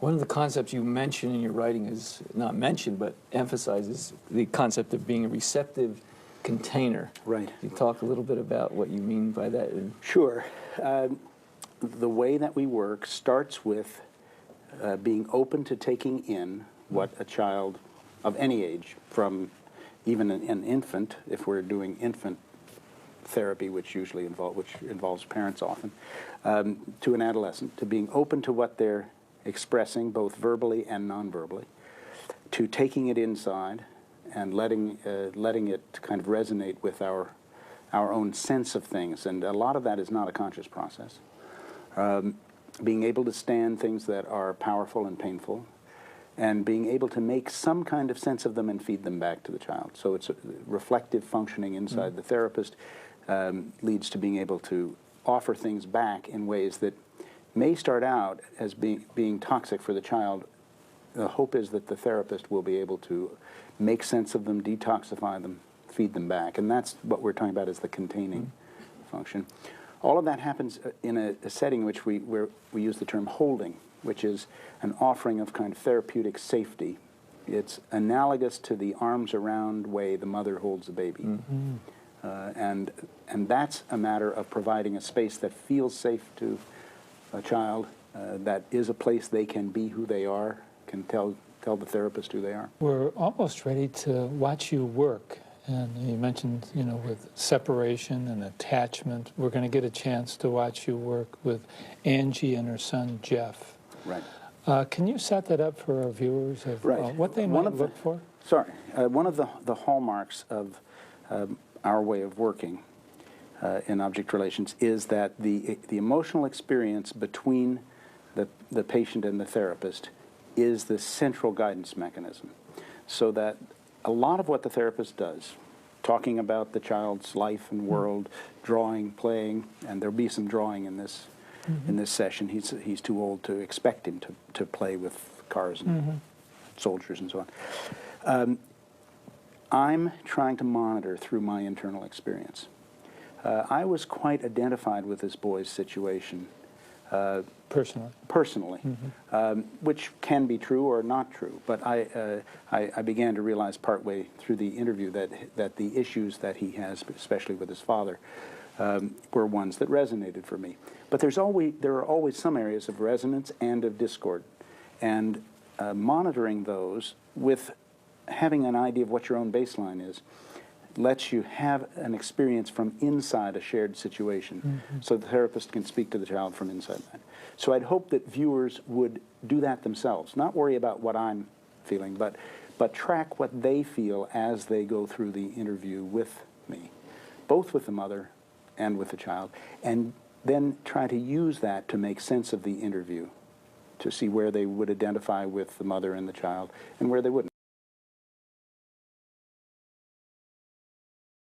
One of the concepts you mention in your writing is not mentioned, but emphasizes the concept of being a receptive container. Right. Can you talk a little bit about what you mean by that? Sure. The way that we work starts with being open to taking in what a child of any age, from even an infant, if we're doing infant therapy, which involves parents often, to an adolescent, to being open to what they're expressing, both verbally and non-verbally, to taking it inside and letting it kind of resonate with our own sense of things. And a lot of that is not a conscious process. Being able to stand things that are powerful and painful, and being able to make some kind of sense of them and feed them back to the child. So it's reflective functioning inside the therapist leads to being able to offer things back in ways that may start out as being toxic for the child. The hope is that the therapist will be able to make sense of them, detoxify them, feed them back. And that's what we're talking about as the containing function. All of that happens in a setting in which we use the term holding, which is an offering of kind of therapeutic safety. It's analogous to the arms around way the mother holds the baby. And that's a matter of providing a space that feels safe to a child, that is a place they can be who they are, can tell the therapist who they are. We're almost ready to watch you work. And you mentioned, with separation and attachment, we're going to get a chance to watch you work with Angie and her son, Jeff. Right. Can you set that up for our viewers of what they might look for? Sorry. One of the hallmarks of our way of working in object relations is that the emotional experience between the patient and the therapist is the central guidance mechanism. So that a lot of what the therapist does, talking about the child's life and world, drawing, playing, and there'll be some drawing in this session. He's too old to expect him to play with cars and soldiers and so on. I'm trying to monitor through my internal experience. I was quite identified with this boy's situation. Personally, which can be true or not true. But I began to realize partway through the interview that the issues that he has, especially with his father, were ones that resonated for me. But there are always some areas of resonance and of discord, and monitoring those with having an idea of what your own baseline is lets you have an experience from inside a shared situation, so the therapist can speak to the child from inside that. So I'd hope that viewers would do that themselves, not worry about what I'm feeling, but track what they feel as they go through the interview with me, both with the mother and with the child, and then try to use that to make sense of the interview, to see where they would identify with the mother and the child and where they wouldn't.